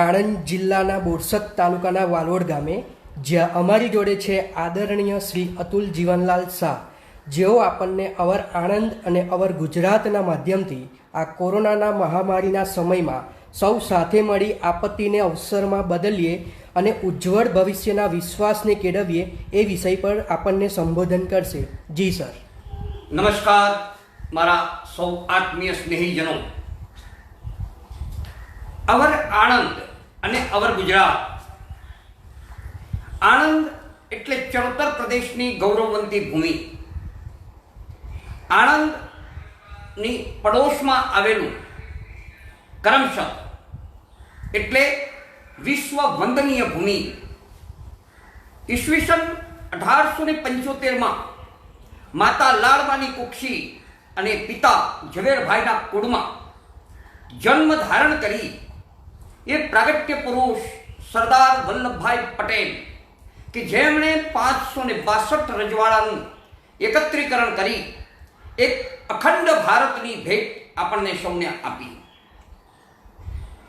આણંદ જિલ્લાના બોરસદ તાલુકાના વાલોડ ગામે, જ્યાં અમારી જોડે છે આદરણીય શ્રી અતુલ જીવનલાલ શાહ, જેઓ આપણને અવર આણંદ અને અવર ગુજરાતના માધ્યમથી આ કોરોનાના મહામારીના સમયમાં સૌ સાથે મળી આપત્તિને અવસરમાં બદલીએ અને ઉજ્જવળ ભવિષ્યના વિશ્વાસને કેળવીએ એ વિષય પર આપણને સંબોધન કરશે. જી સર. નમસ્કાર મારા સૌ આત્મીય સ્નેહીજનો. અવર આણંદ અને અવર ગુજરાત. આણંદ એટલે ચરોતર પ્રદેશની ગૌરવવંતી ભૂમિ. આણંદની પડોશમાં આવેલું કરમસદ એટલે વિશ્વ વંદનીય ભૂમિ. ઈસવીસન 1875માં માતા લાડવાની કુક્ષી અને પિતા ઝવેરભાઈના કુળમાં જન્મ ધારણ કરી એ પ્રાગટ્ય પુરુષ સરદાર વલ્લભભાઈ પટેલ કે જેમણે 562 રજવાડાનું એકત્રીકરણ કરી એક અખંડ ભારતની ભેટ આપણને સૌને આપી.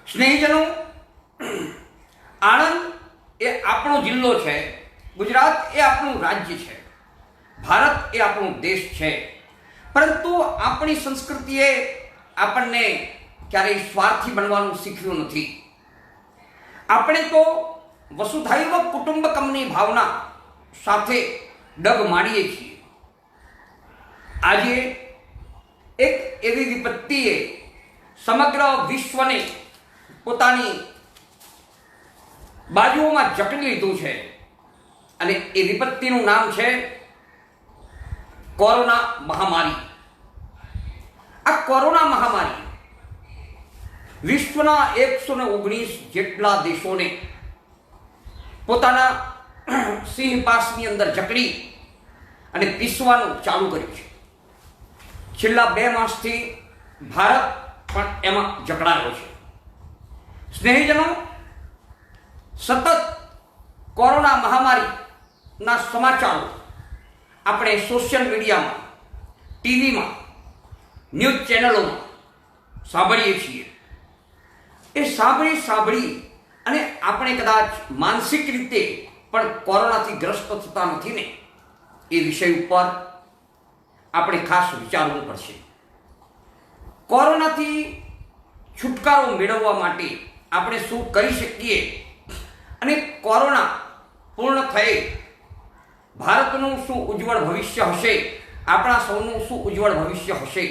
સ્નેહીજનો, આણંદ એ આપણો જિલ્લો છે, ગુજરાત એ આપણું રાજ્ય છે, ભારત એ આપણો દેશ છે. પરંતુ આપણી સંસ્કૃતિએ આપણને ક્યારેય સ્વાર્થી બનવાનું શીખ્યું નથી. આપણે તો વસુધૈવ કુટુંબકમની ભાવના સાથે ડગ માંડીએ છીએ. આજે એક એવી વિપત્તિએ સમગ્ર વિશ્વને પોતાની બાજુઓમાં જકડી લીધું છે અને એ વિપત્તિનું નામ છે કોરોના મહામારી. આ કોરોના મહામારી વિશ્વના 119 જેટલા દેશોને પોતાના સિંહપાસની અંદર જકડી અને પીસવાનું ચાલુ કર્યું છે. છેલ્લા 2 માસથી ભારત પણ એમાં જકડાયો છે. સ્નેહીજનો, સતત કોરોના મહામારીના સમાચારો આપણે સોશિયલ મીડિયામાં, ટીવીમાં, ન્યૂઝ ચેનલોમાં સાંભળીએ છીએ. એ સાંભળી અને આપણે કદાચ માનસિક રીતે પણ કોરોનાથી ગ્રસ્ત થતા નથી ને, એ વિષય ઉપર આપણે ખાસ વિચારવું પડશે. કોરોનાથી છુટકારો મેળવવા માટે આપણે શું કરી શકીએ અને કોરોના પૂર્ણ થયે ભારતનું શું ઉજ્જવળ ભવિષ્ય હશે, આપણા સૌનું શું ઉજ્જવળ ભવિષ્ય હશે,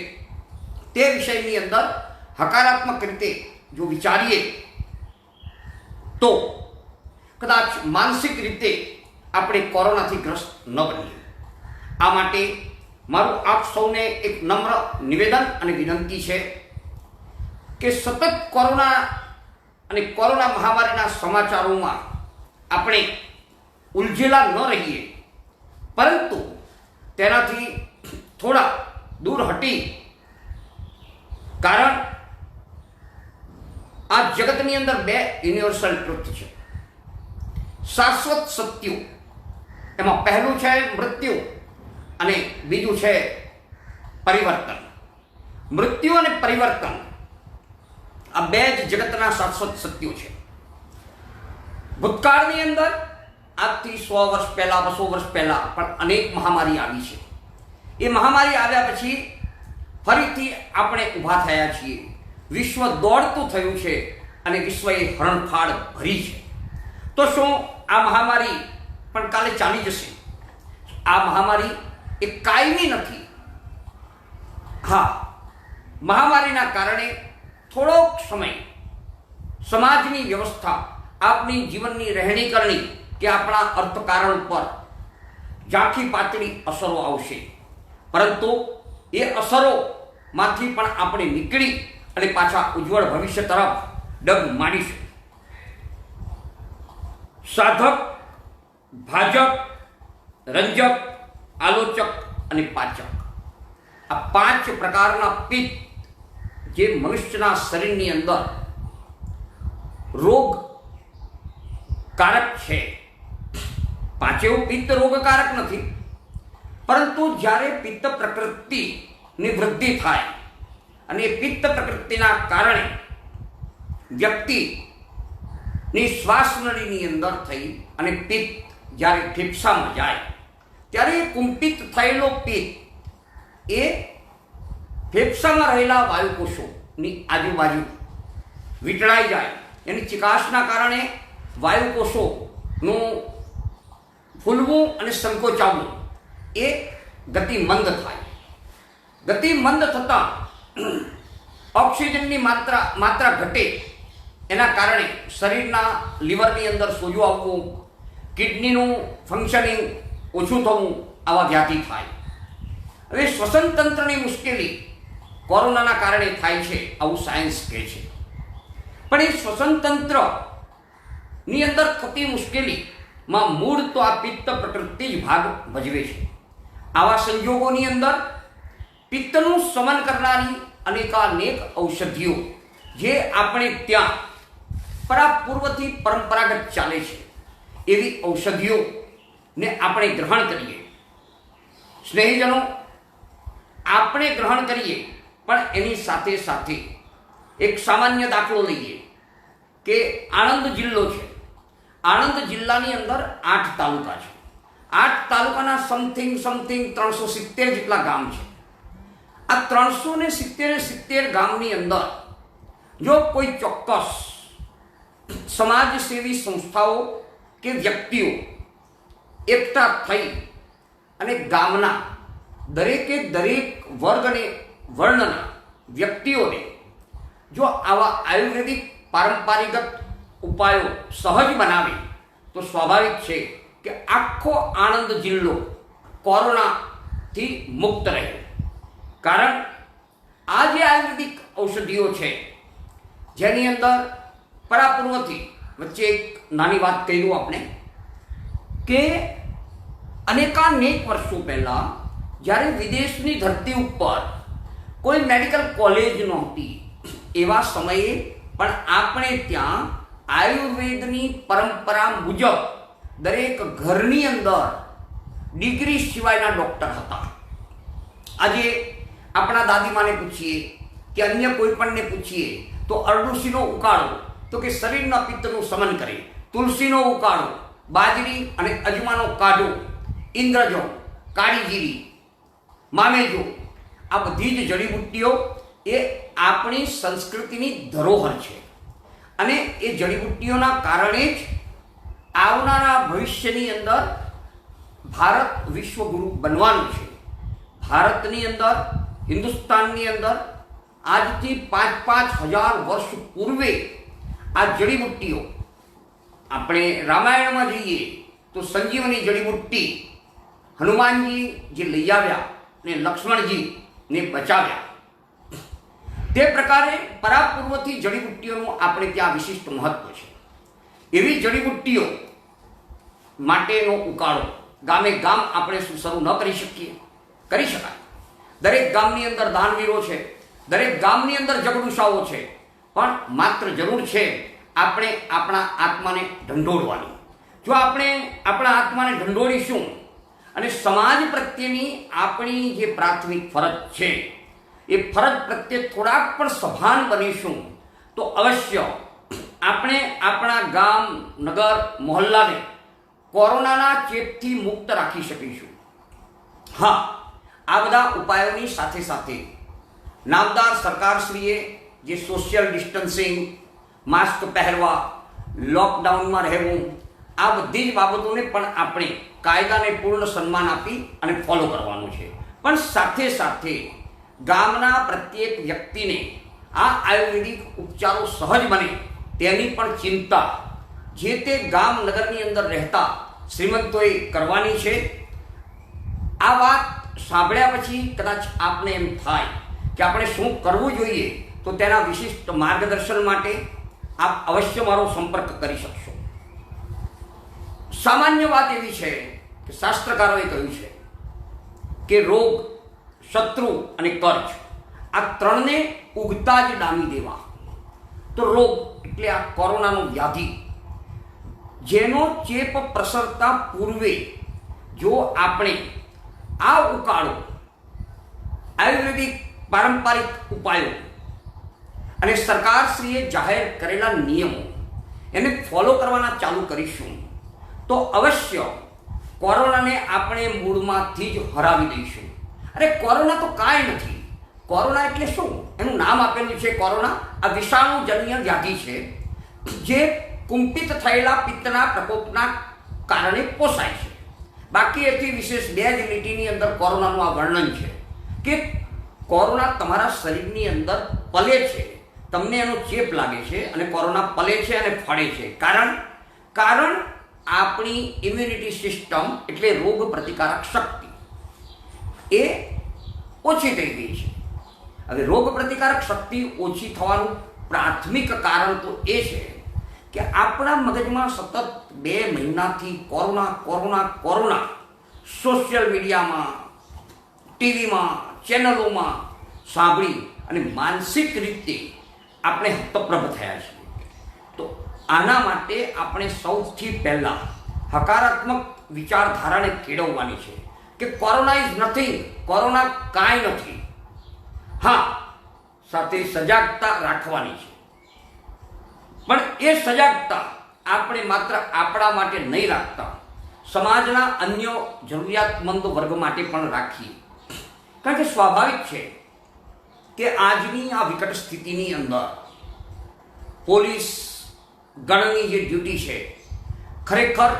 તે વિષયની અંદર હકારાત્મક રીતે જો વિચારીએ તો કદાચ માનસિક રીતે આપણે કોરોનાથી ગ્રસ્ત ન બનીએ. આ માટે મારું આપ સૌને એક નમ્ર નિવેદન અને વિનંતી છે કે સતત કોરોના અને કોરોના મહામારીના સમાચારોમાં આપણે ઉલઝેલા ન રહીએ, પરંતુ તેનાથી થોડા દૂર હટી, કારણ આ જગતની અંદર 2 યુનિવર્સલ ટ્રુથ છે, શાશ્વત સત્યો. એમાં પહેલું છે મૃત્યુ અને બીજું છે પરિવર્તન. મૃત્યુ અને પરિવર્તન આ 2 જ જગતના શાશ્વત સત્યો છે. ભૂતકાળની અંદર આજથી 100 વર્ષ પહેલા, 200 વર્ષ પહેલા પણ અનેક મહામારી આવી છે. એ મહામારી આવ્યા પછી ફરીથી આપણે ઊભા થયા છીએ. વિશ્વ દોડતું થયું છે અને વિશ્વએ હરણફાળ ભરી છે. તો શું આ મહામારી પણ કાલે ચાલી જશે? આ મહામારી એ કાયમી નથી. હા, મહામારીના કારણે થોડોક સમય સમાજની વ્યવસ્થા, આપણી જીવનની રહેણી કરણી કે આપણા અર્થકારણ ઉપર ઝાંખી પાતળી અસરો આવશે, પરંતુ એ અસરોમાંથી પણ આપણે નીકળી અને પાછા ઉજ્જવળ ભવિષ્ય તરફ ડગ માંડીશું. સાધક, ભાજક, રંજક, આલોચક અને પાચક, આ 5 પ્રકારના પિત્ત જે મનુષ્યના શરીરની અંદર રોગકારક છે. 5 પિત્ત રોગકારક નથી, પરંતુ જ્યારે પિત્ત પ્રકૃતિની વૃદ્ધિ થાય અને એ પિત્ત પ્રકૃતિના કારણે વ્યક્તિ ની શ્વાસ નળીની અંદર થઈ અને પિત્ત જ્યારે ફેફસામાં જાય ત્યારે એ કુંપિત થયેલો પિત્ત એ ફેફસામાં રહેલા વાયુકોષોની આજુબાજુ વીંટળાઈ જાય. એની ચિકાસના કારણે વાયુકોષોનું ફૂલવું અને સંકોચાવવું એ ગતિ મંદ થાય. ગતિ મંદ થતાં ઓક્સિજનની માત્રા ઘટે. એના કારણે શરીરના લીવરની અંદર સોજો આવવું, કિડનીનું ફંક્શનિંગ ઓછું થવું, આવા વ્યાધિ થાય. હવે શ્વસન તંત્રની મુશ્કેલી કોરોનાના કારણે થાય છે આવું સાયન્સ કહે છે. પણ એ શ્વસન તંત્રની અંદર થતી મુશ્કેલીમાં મૂળ તો આ પિત્ત પ્રકૃતિ જ ભાગ ભજવે છે. આવા સંજોગોની અંદર પિત્તનું શમન કરનારી અનેકાનેક ઔષધિઓ જે આપણે ત્યાં પરાપૂર્વથી પરંપરાગત ચાલે છે એવી ઔષધિઓને આપણે ગ્રહણ કરીએ. સ્નેહીજનો, આપણે ગ્રહણ કરીએ, પણ એની સાથે સાથે એક સામાન્ય દાખલો લઈએ કે આણંદ જિલ્લો છે. આણંદ જિલ્લાની અંદર 8 તાલુકા છે. 8 તાલુકાના સમથિંગ 370 જેટલા ગામ છે. આ 370 ગામની અંદર જો કોઈ ચોક્કસ સમાજસેવી સંસ્થાઓ કે વ્યક્તિઓ એકઠા થઈ અને ગામના દરેકે દરેક વર્ગ અને વર્ણના વ્યક્તિઓને જો આવા આયુર્વેદિક પારંપરિક ઉપાયો સહજ બનાવે તો સ્વાભાવિક છે કે આખો આણંદ જિલ્લો કોરોનાથી મુક્ત રહે. કારણ આ જે આયુર્વેદિક ઔષધિઓ છે જેની અંદર પરાપૂર્વથી વચ્ચે એક નાની વાત કહી દઉં આપણે કે અનેકાનેક વર્ષો પહેલાં જ્યારે વિદેશની ધરતી ઉપર કોઈ મેડિકલ કોલેજ નહોતી એવા સમયે પણ આપણે ત્યાં આયુર્વેદની પરંપરા મુજબ દરેક ઘરની અંદર ડિગ્રી સિવાયના ડૉક્ટર હતા. આજે આપણા દાદીમાને પૂછીએ કે અન્ય કોઈ પણને પૂછીએ તો અરડુસીનો ઉકાળો તો કે શરીરના પિત્તનું શમન કરે, તુલસીનો ઉકાળો, બાજરી અને અજમાનો કાઢો, ઇન્દ્રજો, કાળી જીરી, મામેજો, આ બધી જ જડીબુટ્ટીઓ એ આપણી સંસ્કૃતિની ધરોહર છે. અને એ જડીબુટ્ટીઓના કારણે જ આવનારા ભવિષ્યની અંદર ભારત વિશ્વગુરુ બનવાનું છે. ભારતની અંદર, હિન્દુસ્તાનની અંદર આજથી 5,000 વર્ષ પૂર્વે આ જડીબુટ્ટીઓ, આપણે રામાયણમાં જઈએ તો સંજીવની જડીબુટ્ટી હનુમાનજી જે લઈ આવ્યા ને લક્ષ્મણજીને બચાવ્યા, તે પ્રકારે પરાપૂર્વથી જડીબુટ્ટીઓનું આપણે ત્યાં વિશિષ્ટ મહત્વ છે. એવી જડીબુટ્ટીઓ માટેનો ઉકાળો ગામે ગામ આપણે શું શરૂ ન કરી શકીએ? કરી શકાય. દરેક ગામની અંદર દાનવીરો છે, દરેક ગામની અંદર જગડુશાઓ છે, પણ માત્ર જરૂર છે આપણે આપણા આત્માને ઢંઢોળવાની. જો આપણે આપણા આત્માને ઢંઢોળીશું અને સમાજ પ્રત્યેની આપણી જે પ્રાથમિક ફરજ છે એ ફરજ પ્રત્યે થોડાક પણ સભાન બનીશું તો અવશ્ય આપણે આપણા ગામ, નગર, મહોલ્લાને કોરોનાના ચેપથી મુક્ત રાખી શકીશું. હા, આ બધા ઉપાયોની સાથે સાથે નામદાર સરકારશ્રીએ જે સોશિયલ ડિસ્ટન્સિંગ, માસ્ક પહેરવા, લોકડાઉનમાં રહેવું, આ બધી જ બાબતોને પણ આપણે કાયદાને પૂર્ણ સન્માન આપી અને ફોલો કરવાનું છે. પણ સાથે સાથે ગામના પ્રત્યેક વ્યક્તિને આ આયુર્વેદિક ઉપચારો સહજ બને તેની પણ ચિંતા જે તે ગામ નગરની અંદર રહેતા શ્રીમંતોએ કરવાની છે. આ વાત સાંભળ્યા પછી કદાચ આપને એમ થાય કે આપણે શું કરવું જોઈએ, તો તેના વિશિષ્ટ માર્ગદર્શન માટે આપ અવશ્ય મારો સંપર્ક કરી શકશો. સામાન્ય વાત એવી છે કે શાસ્ત્રકારોએ કહ્યું છે કે રોગ, શત્રુ અને કર્જ આ ત્રણને ઉગતા જ ડામી દેવા. તો રોગ એટલે આ કોરોનાનો વ્યાધિ, જેનો ચેપ પ્રસરતા પૂર્વે જો આપણે આ ઉકાળો, આયુર્વેદિક પારંપરિક ઉપાયો અને સરકારશ્રીએ જાહેર કરેલા નિયમો એને ફોલો કરવાના ચાલુ કરીશું તો અવશ્ય કોરોનાને આપણે મૂળમાંથી જ હરાવી દઈશું. અરે કોરોના તો કાંઈ નથી. કોરોના એટલે શું? એનું નામ આપેલું છે કોરોના. આ વિષાણુજન્ય વ્યાધિ છે જે કુંપિત થયેલા પિત્તના પ્રકોપના કારણે પોસાય છે. બાકી એથી વિશેષ 2 જ લીટીની અંદર કોરોનાનું આ વર્ણન છે કે કોરોના તમારા શરીરની અંદર પલે છે, તમને એનો ચેપ લાગે છે અને કોરોના પલે છે અને ફળે છે. કારણ આપણી ઇમ્યુનિટી સિસ્ટમ એટલે રોગ પ્રતિકારક શક્તિ એ ઓછી થઈ ગઈ છે. હવે રોગ પ્રતિકારક શક્તિ ઓછી થવાનું પ્રાથમિક કારણ તો એ છે કે આપણા મગજમાં સતત 2 મહિનાથી કોરોના સોશિયલ મીડિયામાં, ટીવીમાં, ચેનલોમાં સાંભળી અને માનસિક રીતે આપણે હતપ્રભ થયા છીએ. તો આના માટે આપણે સૌથી પહેલાં હકારાત્મક વિચારધારાને કેળવવાની છે કે કોરોના ઇઝ નથિંગ, કોરોના કાંઈ નથી. હા, સાથે સજાગતા રાખવાની છે, પણ એ સજાગતા આપણે માત્ર આપણા માટે નહીં રાખતા, સમાજના અન્ય જરૂરિયાતમંદ વર્ગ માટે પણ રાખીએ. કારણ કે સ્વાભાવિક છે કે આજની આ વિકટ સ્થિતિની અંદર પોલીસ ગણની જે ડ્યુટી છે, ખરેખર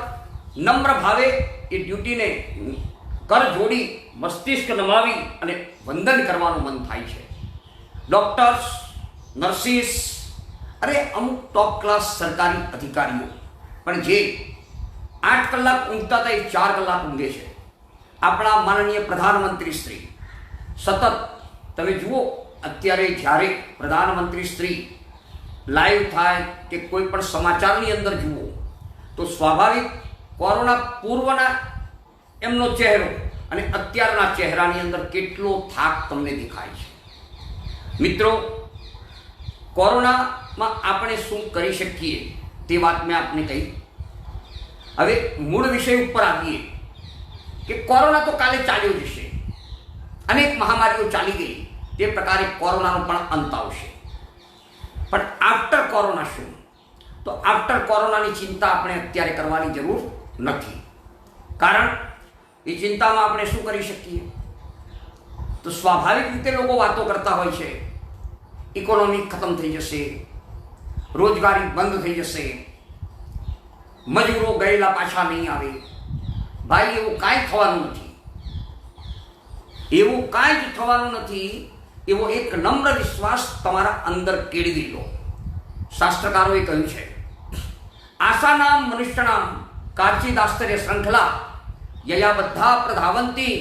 નમ્ર ભાવે એ ડ્યુટીને કર જોડી મસ્તિષ્ક નમાવી અને વંદન કરવાનું મન થાય છે. ડૉક્ટર્સ, નર્સિસ, અરે અમુક ટોપ ક્લાસ સરકારી અધિકારીઓ પણ જે 8 કલાક ઊંઘતા હતા એ 4 કલાક ઊંઘે છે. આપણા માનનીય પ્રધાનમંત્રી શ્રી સતત, તમે જુઓ અત્યારે જ્યારે પ્રધાનમંત્રી શ્રી લાઈવ થાય કે કોઈ પણ સમાચારની અંદર જુઓ તો સ્વાભાવિક કોરોના પૂર્વના એમનો ચહેરો અને અત્યારના ચહેરાની અંદર કેટલો થાક તમને દેખાય છે. મિત્રો, કોરોનામાં આપણે શું કરી શકીએ તે વાત મેં આપને કહી. હવે મૂળ વિષય ઉપર આવીએ કે કોરોના તો કાલે ચાલ્યો જશે. અનેક મહામારીઓ ચાલી ગઈ, તે પ્રકારે કોરોનાનો પણ અંત આવશે. પણ આફ્ટર કોરોના શું? તો આફ્ટર કોરોનાની ચિંતા આપણે અત્યારે કરવાની જરૂર નથી. કારણ એ ચિંતામાં આપણે શું કરી શકીએ? તો સ્વાભાવિક રીતે લોકો વાતો કરતા હોય છે, ઇકોનોમી ખતમ થઈ જશે, રોજગારી બંધ થઈ જશે, મજૂરો ગયેલા પાછા નહીં આવે. ભાઈ, એવું કાંઈ થવાનું નથી. એવું કાંઈ જ થવાનું નથી. એવો એક નમ્ર વિશ્વાસ તમારા અંદર કેળવી લો. શાસ્ત્રકારોએ કહ્યું છે, આશાનામ મનુષ્યનામ કાચિદાસ્તર્ય શૃંખલા યયા બધા પ્રધાવંતી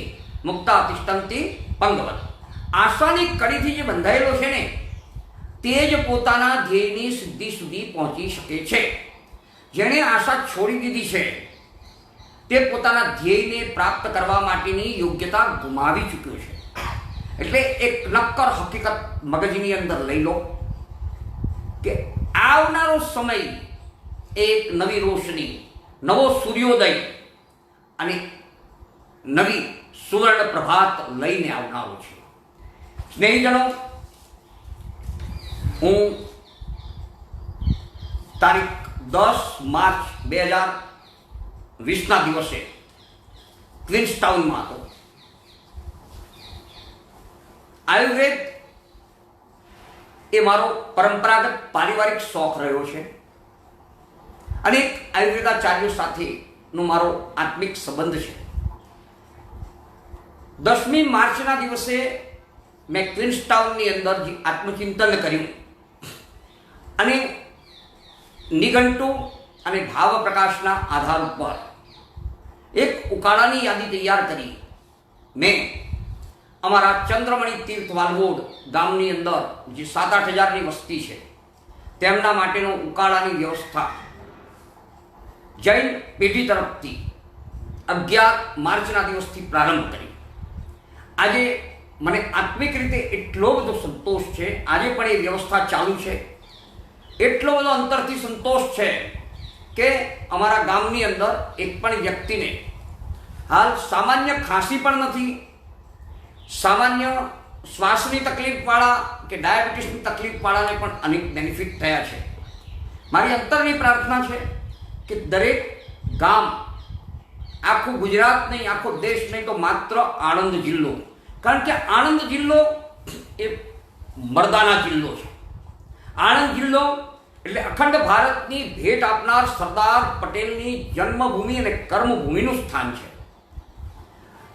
મુક્તા તિષ્ઠંતી પંગવત. આશાની કડીથી જે બંધાયેલો છે ને તે જ પોતાના ધ્યેયની સિદ્ધિ સુધી પહોંચી શકે છે. જેણે આશા છોડી દીધી છે તે પોતાના ધ્યેયને પ્રાપ્ત કરવા માટેની યોગ્યતા ગુમાવી ચૂક્યો છે. એટલે એક નક્કર હકીકત મગજની અંદર લઈ લો કે આવનારો સમય એક નવી રોશની, નવો સૂર્યોદય અને નવી સુવર્ણ પ્રભાત લઈને આવનારો છે. સ્નેહીજનો, હું તારીખ 10 માર્ચ 2020ના દિવસે ક્વીન્સટાઉનમાં હતો. આયુર્વેદ એ મારો પરંપરાગત પારિવારિક શોખ રહ્યો છે. અનેક આયુર્વેદાચાર્યો સાથેનો મારો આત્મિક સંબંધ છે. 10મી માર્ચના દિવસે મેં ક્વીન્સટાઉનની અંદર જે આત્મચિંતન કર્યું અને નિઘંટુ અને ભાવ પ્રકાશના આધાર ઉપર એક ઉકાળાની યાદી તૈયાર કરી મેં અમારા ચંદ્રમણી તીર્થ વાલવોડ ગામની અંદર જે 7-8 હજારની વસ્તી છે તેમના માટેનો ઉકાળાની વ્યવસ્થા જૈન પેઢી તરફથી 11 માર્ચના દિવસથી પ્રારંભ કરી. આજે મને આત્મિક રીતે એટલો બધો સંતોષ છે, આજે પણ એ વ્યવસ્થા ચાલુ છે. એટલો બધો અંતરથી સંતોષ છે કે અમારા ગામની અંદર એક પણ વ્યક્તિને હાલ સામાન્ય ખાંસી પણ નથી, સામાન્ય શ્વાસની તકલીફવાળા કે ડાયાબિટીસની તકલીફવાળાને પણ અનેક બેનિફિટ થયા છે. મારી અંતરની પ્રાર્થના છે કે દરેક ગામ, આખું ગુજરાત નહીં, આખો દેશ નહીં, તો માત્ર આણંદ જિલ્લો, કારણ કે આણંદ જિલ્લો એ મર્દાના જિલ્લો છે. આણંદ જિલ્લો એટલે અખંડ ભારતની ભેટ આપનાર સરદાર પટેલની જન્મભૂમિ અને કર્મભૂમિનું સ્થાન છે.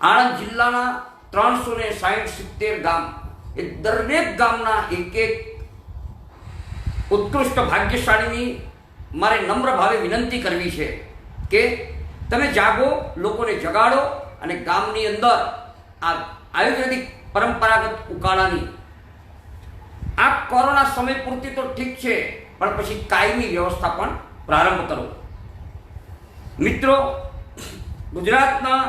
આણંદ જિલ્લાના 360-70 ગામ, એ દરેક ગામના એક એક ઉત્કૃષ્ટ ભાગ્યશાળીની મારે નમ્ર ભાવે વિનંતી કરવી છે કે તમે જાગો, લોકોને જગાડો અને ગામની અંદર આ આયુર્વેદિક પરંપરાગત ઉકાળાની આ કોરોના સમય પૂરતી તો ઠીક છે, પણ પછી કાયમી વ્યવસ્થા પણ પ્રારંભ કરો. મિત્રો, ગુજરાતના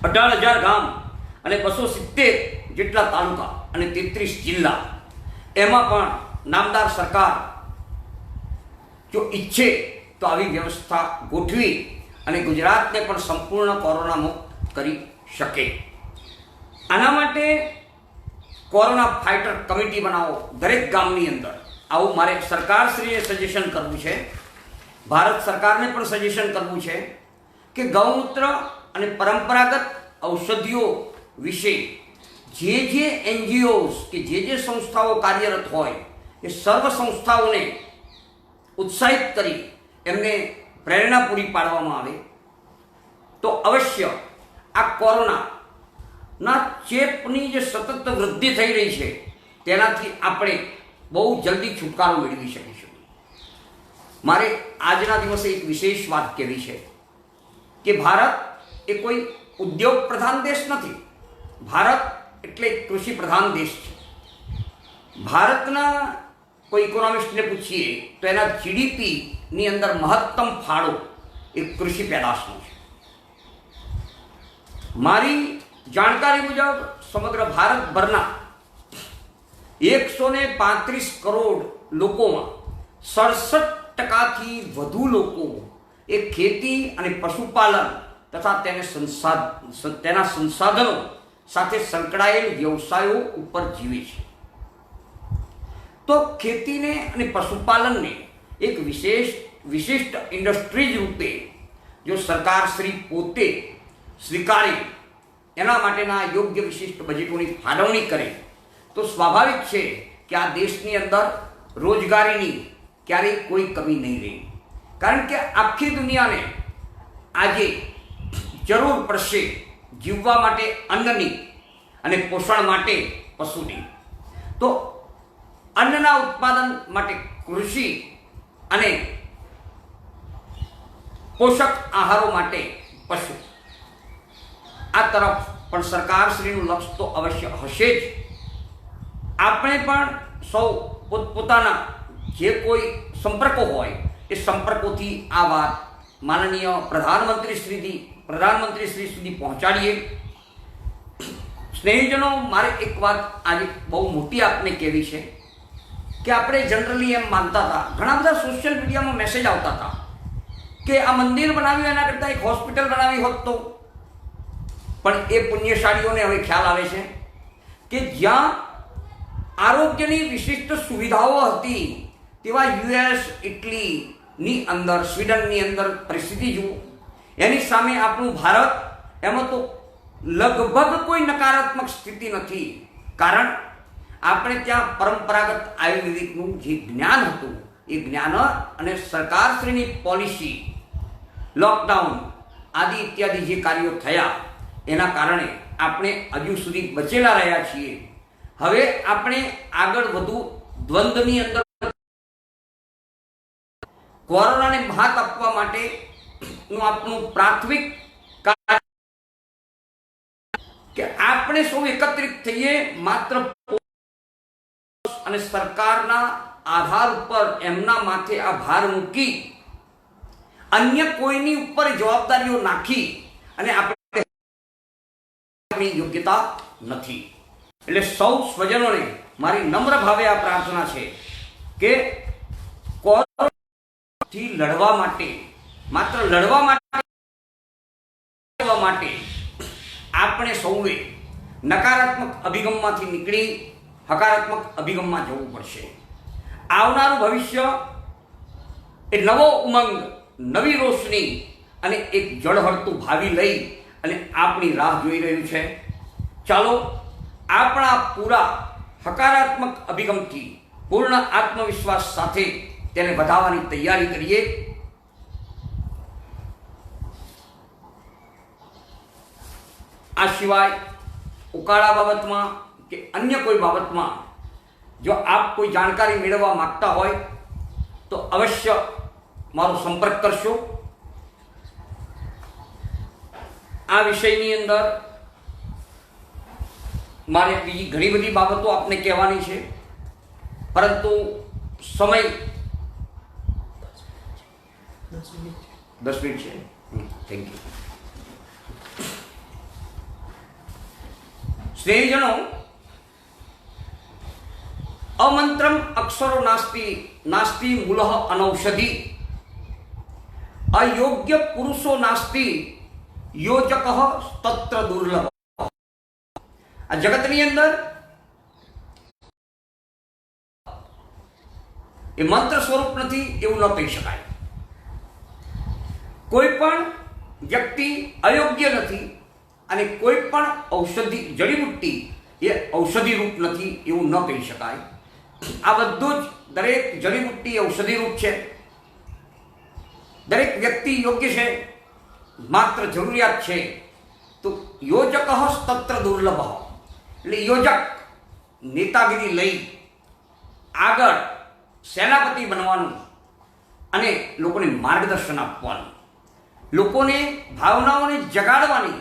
18,000 ગામ અને 270 જેટલા તાલુકા અને 33 જિલ્લા, એમાં પણ નામદાર સરકાર જો ઈચ્છે તો આવી વ્યવસ્થા ગોઠવી અને ગુજરાતને પણ સંપૂર્ણ કોરોના મુક્ત કરી શકે. આના માટે કોરોના ફાઇટર કમિટી બનાવો દરેક ગામની અંદર. આવું મારે સરકારશ્રીને સજેશન કરવું છે, ભારત સરકારને પણ સજેશન કરવું છે કે ગૌમૂત્ર અને પરંપરાગત ઔષધિઓ વિશે જે એનજીઓઝ કે જે સંસ્થાઓ કાર્યરત હોય એ સર્વ સંસ્થાઓને ઉત્સાહિત કરી એમને પ્રેરણા પૂરી પાડવામાં આવે તો અવશ્ય આ કોરોનાના ચેપની જે સતત વૃદ્ધિ થઈ રહી છે તેનાથી આપણે બહુ જલ્દી છુટકારો મેળવી શકીશું. મારે આજના દિવસે એક વિશેષ વાત કહેવી છે કે ભારત એ કોઈ ઉદ્યોગ પ્રધાન દેશ નથી. ભારત એટલે કૃષિ પ્રધાન દેશ છે. ભારતના કોઈ ઇકોનોમિસ્ટને પૂછીએ તો એના જીડીપીની અંદર મહત્તમ ફાળો એ કૃષિ પેદાશનો છે. મારી જાણકારી મુજબ સમગ્ર ભારતભરના 135 કરોડ લોકોમાં 67% વધુ લોકો એ ખેતી અને પશુપાલન તથા તેના સંસાધનો સાથે સંકળાયેલ વ્યવસાયો ઉપર જીવે છે. તો ખેતીને અને પશુપાલનને એક વિશિષ્ટ ઇન્ડસ્ટ્રીઝ રૂપે જો સરકારશ્રી પોતે સ્વીકારે, એના માટેના યોગ્ય વિશિષ્ટ બજેટોની ફાળવણી કરે તો સ્વાભાવિક છે કે આ દેશની અંદર રોજગારીની ક્યારેય કોઈ કમી નહીં રહે. કારણ કે આખી દુનિયાને આજે જરૂર પડશે જીવવા માટે અન્નની અને પોષણ માટે પશુની. તો અન્નના ઉત્પાદન માટે કૃષિ અને પોષક આહારો માટે પશુ, આ તરફ પણ સરકારશ્રીનું લક્ષ્ય તો અવશ્ય હશે જ. આપણે પણ સૌ પોતપોતાના જે કોઈ સંપર્કો હોય એ સંપર્કોથી આ વાત માનનીય પ્રધાનમંત્રી શ્રી સુધી પહોંચાડીએ. સ્નેહીજનો, મારે એક વાત આજે બહુ મોટી આપને કહેવી છે કે આપણે જનરલી એમ માનતા હતા, ઘણા બધા સોશિયલ મીડિયામાં મેસેજ આવતા હતા કે આ મંદિર બનાવ્યું એના કરતાં એક હોસ્પિટલ બનાવી હોત તો. પણ એ પુણ્યશાળીઓને હવે ખ્યાલ આવે છે કે જ્યાં આરોગ્યની વિશિષ્ટ સુવિધાઓ હતી તેવા યુએસ, ઇટલીની અંદર, સ્વીડનની અંદર પરિસ્થિતિ જુઓ. એની સામે આપણું ભારત, એમાં તો લગભગ કોઈ નકારાત્મક સ્થિતિ નથી. કારણ આપણે ત્યાં પરંપરાગત આયુર્વેદિકનું જે જ્ઞાન હતું એ જ્ઞાન અને સરકારશ્રીની પોલિસી, લોકડાઉન આદિ ઇત્યાદિ જે કાર્યો થયા એના કારણે આપણે હજુ સુધી બચેલા રહ્યા છીએ. હવે આપણે આગળ વધુ દ્વંદ્વની અંદર કોરોનાને મહાત આપવા માટેનું આપણું પ્રાથમિક કાર્ય કે આપણે સૌ એકત્રિત થઈએ, માત્ર અને સરકારના આધાર ઉપર એમના માથે આ ભાર મૂકી અન્ય કોઈની ઉપર જવાબદારીઓ નાખી અને આપણી યોગ્યતા નથી. એટલે સૌ સ્વજનોને મારી નમ્ર ભાવે આ પ્રાર્થના છે કે કોરોનાથી લડવા માટે, માત્ર લડવા માટે આપણે સૌએ નકારાત્મક અભિગમમાંથી નીકળી હકારાત્મક અભિગમમાં જવું પડશે. આવનારું ભવિષ્ય એ નવો ઉમંગ, નવી રોશની અને એક ઝળહળતું ભાવિ લઈ અને આપણી રાહ જોઈ રહ્યું છે. ચાલો આપણા પૂરા હકારાત્મક અભિગમથી, પૂર્ણ આત્મવિશ્વાસ સાથે તેને વધાવવાની તૈયારી કરીએ. આ સિવાય ઉકાળા બાબતમાં કે અન્ય કોઈ બાબતમાં જો આપ કોઈ જાણકારી મેળવવા માંગતા હોય તો અવશ્ય મારો સંપર્ક કરશો. આ વિષયની અંદર મારે બીજી ઘણી બધી બાબતો આપને કહેવાની છે, પરંતુ સમય 10 મિનિટ છે. Thank you. સ્નેહીજનો, અમંત્રમ અક્ષરો નાસ્તિ નાસ્તિ મૂલઃ અનૌષધિ, અયોગ્ય પુરુષો નાસ્તિ યોજક તત્ર દુર્લભ. આ જગતની અંદર એ મંત્ર સ્વરૂપ નથી એવું ન કહી શકાય. કોઈ પણ વ્યક્તિ અયોગ્ય નથી અને કોઈ પણ ઔષધિ જડીબુટ્ટી એ ઔષધિ રૂપ નથી એવું ન કહી શકાય. આ બધું જ, દરેક જડીબુટ્ટી ઔષધિ રૂપ છે. દરેક વ્યક્તિ યોગ્ય છે, માત્ર જરૂરિયાત છે તો યોજક તત્ર દુર્લભ. એટલે યોજક નેતાગીરી લઈ આગળ સેનાપતિ બનવાનું અને લોકોને માર્ગદર્શન આપવાનું, લોકોને ભાવનાઓને જગાડવાની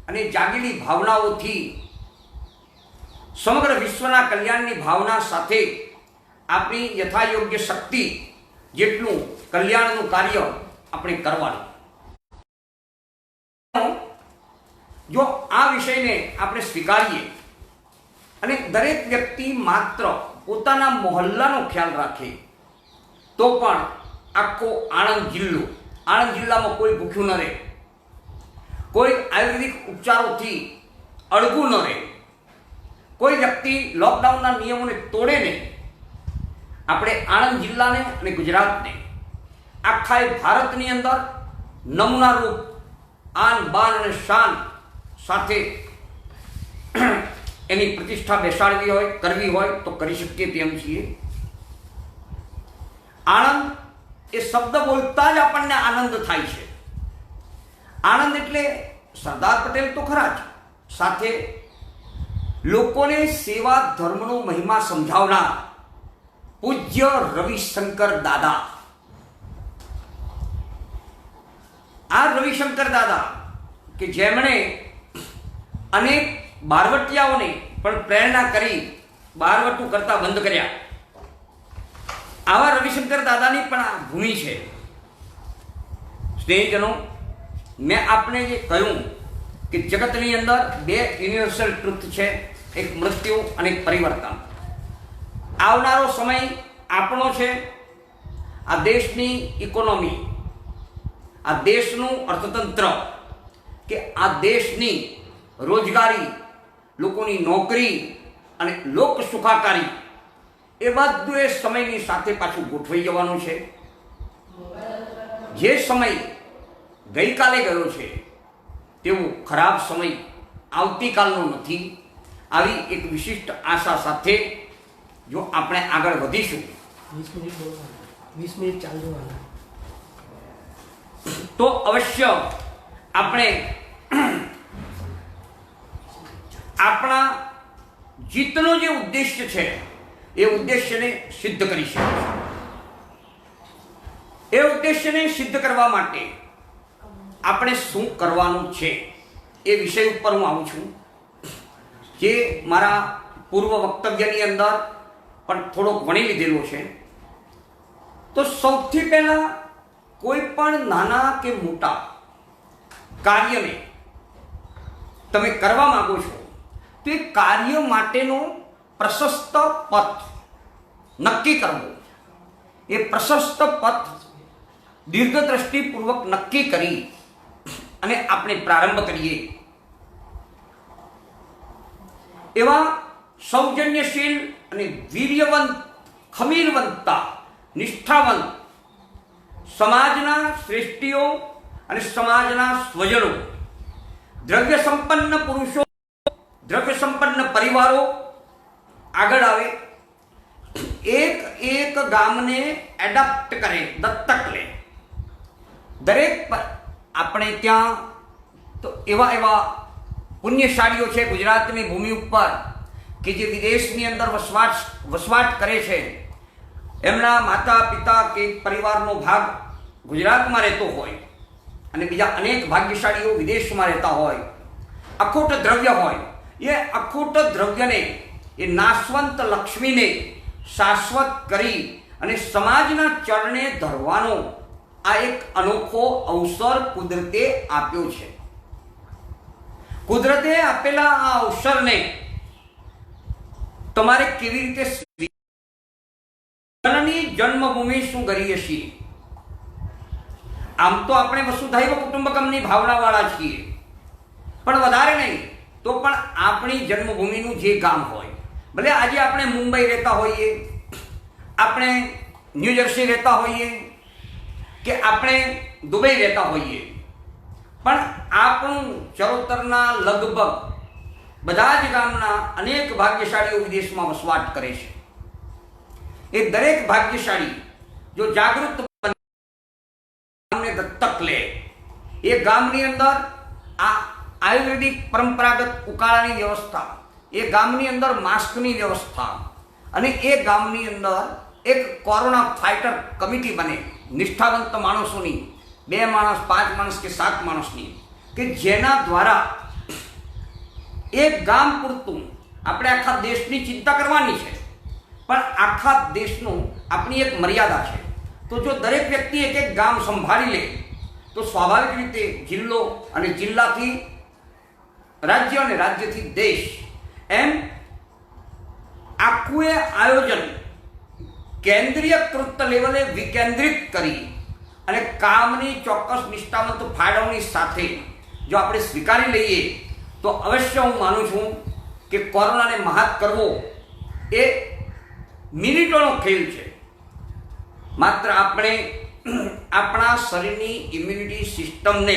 અને જાગેલી ભાવનાઓથી સમગ્ર વિશ્વના કલ્યાણની ભાવના સાથે આપણી યથાયોગ્ય શક્તિ જેટલું કલ્યાણનું કાર્ય આપણે કરવાનું. જો આ વિષયને આપણે સ્વીકારીએ અને દરેક વ્યક્તિ માત્ર પોતાના મહોલ્લાનો ખ્યાલ રાખે તો પણ આખો આણંદ જિલ્લામાં કોઈ ભૂખ્યું ન રહે, કોઈ આયુર્વેદિક ઉપચારોથી અળગું ન રહે, કોઈ વ્યક્તિ લોકડાઉનના નિયમોને તોડે નહીં. આપણે આણંદ જિલ્લાને અને ગુજરાતને આખા ભારતની અંદર નમૂના રૂપ આન બાન અને શાન સાથે એની પ્રતિષ્ઠા બેસાડવી હોય, કરવી હોય તો કરી શકીએ તેમ છીએ. આણંદ એ શબ્દ બોલતા જ આપણને આનંદ થાય છે. આણંદ એટલે સરદાર પટેલ તો ખરા જ, સાથે લોકોને સેવા ધર્મનો મહિમા સમજાવનાર પૂજ્ય રવિશંકર દાદા. આ રવિશંકર દાદા કે જેમણે અનેક બારવટિયાઓને પણ પ્રેરણા કરી બારવટું કરતા બંધ કર્યા, આવા રવિશંકર દાદાની પણ આ ભૂમિ છે. સ્નેહીજનો, મેં આપને જે કહ્યું કે જગતની અંદર 2 યુનિવર્સલ ટ્રુથ છે, એક મૃત્યુ અને એક પરિવર્તન. આવનારો સમય આપણો છે. આ દેશની ઇકોનોમી, આ દેશનું અર્થતંત્ર કે આ દેશની રોજગારી, લોકોની નોકરી અને લોક સુખાકારી એ બધું એ સમયની સાથે પાછું ગોઠવાઈ જવાનું છે. જે સમય ગઈકાલે ગયો છે તેવો ખરાબ સમય આવતીકાલનો નથી. આવી એક વિશિષ્ટ આશા સાથે જો આપણે આગળ વધીશું 20 મિનિટ ચાલવાના તો અવશ્ય આપણે આપણા જીતનો જે ઉદ્દેશ્ય છે એ ઉદ્દેશ્યને સિદ્ધ કરી શકીએ. એ ઉદ્દેશ્યને સિદ્ધ કરવા માટે આપણે શું કરવાનું છે એ વિષય ઉપર હું આવું છું, જે મારા પૂર્વ વક્તવ્યની અંદર પણ થોડોક વણી લીધેલો છે. તો સૌથી પહેલા કોઈ પણ નાના કે મોટા કાર્યને તમે કરવા માંગો છો તો એ કાર્ય માટેનો પ્રશસ્ત પથ નક્કી કરવો. એ પ્રશસ્ત પથ દીર્ઘદ્રષ્ટિપૂર્વક નક્કી કરી અને આપણે પ્રારંભ કરીએ. એવા સૌજન્યશીલ અને વીર્યવંત ખમીરવંતા, નિષ્ઠાવંત સમાજના શ્રેષ્ઠીઓ અને સમાજના સ્વજનો, દ્રવ્ય સંપન્ન પુરુષો, દ્રવ્ય સંપન્ન પરિવારો આગળ આવે, એક ગામને એડપ્ટ કરે, દત્તક લે. દરેક આપણે ત્યાં તો એવા પુણ્યશાળીઓ છે ગુજરાતની ભૂમિ ઉપર કે જે વિદેશની અંદર વસવાટ કરે છે. એમના માતા પિતા કે પરિવારનો ભાગ ગુજરાતમાં રહેતો હોય અને બીજા અનેક ભાગ્યશાળીઓ વિદેશમાં રહેતા હોય. અખૂટ દ્રવ્ય હોય, એ અખૂટ દ્રવ્યને, એ નાશવંત લક્ષ્મીને શાશ્વત કરી અને સમાજના ચરણે ધરવાનો આ એક અનોખો અવસર કુદરતે આપ્યો છે. કુદરતે આપેલા આ અવસરને તમારે કેવી રીતે જન્મભૂમિ શું કરીએ છીએ? આમ તો આપણે વસુધૈવ કુટુંબકમની ભાવનાવાળા છીએ, પણ વધારે નહીં તો પણ આપણી જન્મભૂમિનું જે ગામ હોય, ભલે આજે આપણે મુંબઈ રહેતા હોઈએ, આપણે ન્યૂજર્સી રહેતા હોઈએ કે આપણે દુબઈ રહેતા હોઈએ, પણ આપણું ચરોતરના લગભગ બધા જ ગામના અનેક ભાગ્યશાળીઓ વિદેશમાં વસવાટ કરે છે. એ દરેક ભાગ્યશાળી જો જાગૃત ગામને દત્તક લે, એ ગામની અંદર આ આયુર્વેદિક પરંપરાગત ઉકાળાની વ્યવસ્થા, એ ગામની અંદર માસ્કની વ્યવસ્થા, અને એ ગામની અંદર એક કોરોના ફાઇટર કમિટી બને નિષ્ઠાવંત માણસોની, 2 માણસ 5 માણસ કે 7 માણસની, કે જેના દ્વારા એક ગામ પૂરતું આપણે આખા દેશની ચિંતા કરવાની છે, પણ આખા દેશનું આપણી એક મર્યાદા છે. તો જો દરેક વ્યક્તિ એક ગામ સંભાળી લે તો સ્વાભાવિક રીતે જિલ્લો અને જિલ્લાથી રાજ્ય અને રાજ્યથી દેશ, એમ આખું આયોજન કેન્દ્રીયકૃત લેવલે વિકેન્દ્રિત કરી અને કામની ચોક્કસ નિષ્ઠાવંત ફાળવણી સાથે જો આપણે સ્વીકારી લઈએ તો અવશ્ય હું માનું છું કે કોરોનાને મહાત કરવો એ મિનિટોનો ખેલ છે. માત્ર આપણે આપણા શરીરની ઇમ્યુનિટી સિસ્ટમને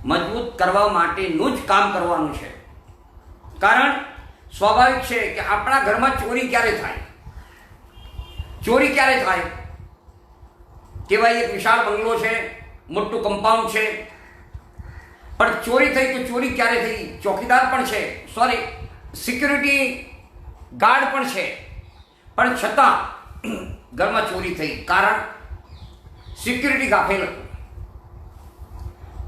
મજબૂત કરવા માટેનું જ કામ કરવાનું છે. કારણ સ્વાભાવિક છે કે આપણા ઘરમાં ચોરી ક્યારે થાય? ચોરી ક્યારે થાય? કહેવાય એક વિશાળ બંગલો છે, મોટું કમ્પાઉન્ડ છે, પણ ચોરી થઈ તો ચોરી ક્યારે થઈ? ચોકીદાર પણ છે, સોરી સિક્યુરિટી ગાર્ડ પણ છે, પણ છતાં ઘરમાં ચોરી થઈ, કારણ સિક્યુરિટી ગાફેલ હતું.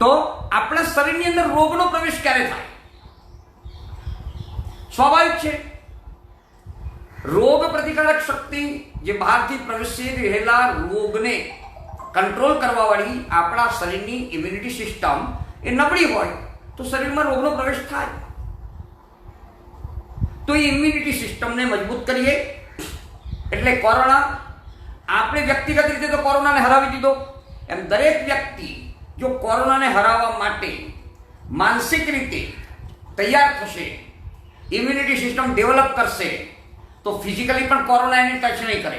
તો આપણા શરીરની અંદર રોગનો પ્રવેશ ક્યારે થાય? સ્વાભાવિક છે, રોગ પ્રતિકારક શક્તિ જે બહારથી પ્રવેશી રહેલા રોગને કંટ્રોલ કરવા વાળી આપણા શરીરની ઇમ્યુનિટી સિસ્ટમ એ નબળી હોય તો શરીરમાં રોગનો પ્રવેશ થાય. તો એ ઇમ્યુનિટી સિસ્ટમને મજબૂત કરીએ. એટલે કોરોના, આપણે વ્યક્તિગત રીતે તો કોરોનાને હરાવી દીધો, એમ દરેક વ્યક્તિ જો કોરોનાને હરાવવા માટે માનસિક રીતે તૈયાર થશે, ઇમ્યુનિટી સિસ્ટમ ડેવલપ કરશે, તો ફિઝિકલી પણ કોરોના એને ટચ નહીં કરે.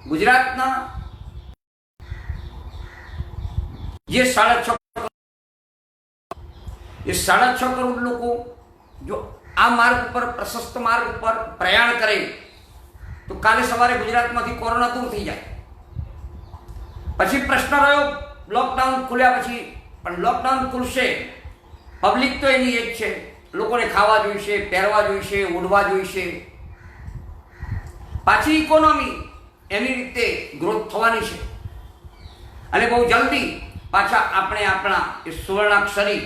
ગુજરાતના જે 6.5 કરોડ લોકો જો આ માર્ગ ઉપર, પ્રશસ્ત માર્ગ ઉપર પ્રયાણ કરે તો કાલે સવારે ગુજરાતમાંથી કોરોના દૂર થઈ જાય. પછી પ્રશ્ન રહ્યો લોકડાઉન ખુલ્યા પછી, પણ લોકડાઉન ખુલશે, પબ્લિક તો એની એક છે, લોકોને ખાવા જોઈશે, પહેરવા જોઈશે, ઉડવા જોઈશે, પાછી ઇકોનોમી એની રીતે ગ્રોથ થવાની છે, અને બહુ જલ્દી પાછા આપણે આપણા એ સુવર્ણાક્ષરી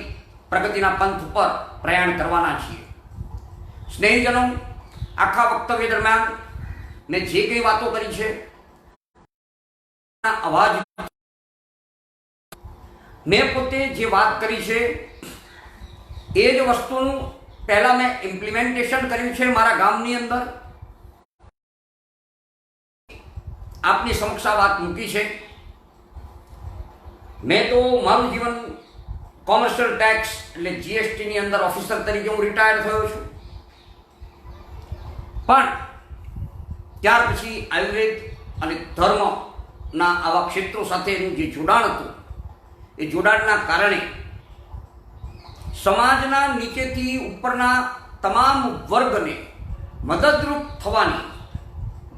પ્રગતિના પંથ પર પ્રયાણ કરવાના છીએ. સ્નેહીજનો, આખા વક્તવ્ય દરમિયાન મેં જે કંઈ વાતો કરી છે, અવાજ મેં પોતે જે વાત કરી છે એ જ વસ્તુનું પહેલા મેં ઇમ્પ્લિમેન્ટેશન કર્યું છે મારા ગામની અંદર. આપની સમક્ષ આ વાત મૂકી છે. મેં તો મારું જીવન કોમર્શિયલ ટેક્સ એટલે જીએસટીની અંદર ઓફિસર તરીકે હું રિટાયર થયો છું, પણ ત્યાર પછી આયુર્વેદ અને ધર્મના આવા ક્ષેત્રો સાથેનું જે જોડાણ હતું એ જોડાણના કારણે સમાજના નીચેથી ઉપરના તમામ વર્ગને મદદરૂપ થવાની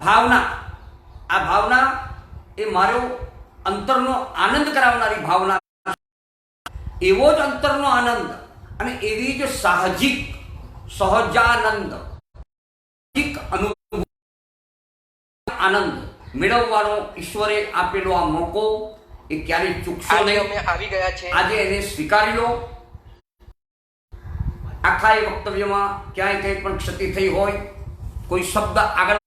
ભાવના, આ ભાવના એ મારો અંતરનો આનંદ કરાવનારી ભાવના, એવો જ અંતરનો આનંદ અને એવી જ સાહજિક સહજાનંદ અનુભવ આનંદ મેળવવાનો ઈશ્વરે આપેલો આ મોકો એ ક્યારેય ચૂકશો નહીં. અમે આવી ગયા છે. આજે એને સ્વીકારી લો. આખા એ વક્તવ્યમાં ક્યાંય કંઈ પણ ક્ષતિ થઈ હોય, કોઈ શબ્દ આગળ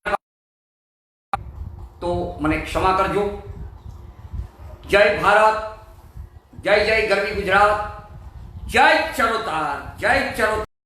તો મને ક્ષમા કરજો. જય ભારત, જય જય ગરવી ગુજરાત, જય ચરોતર, જય ચરોતર.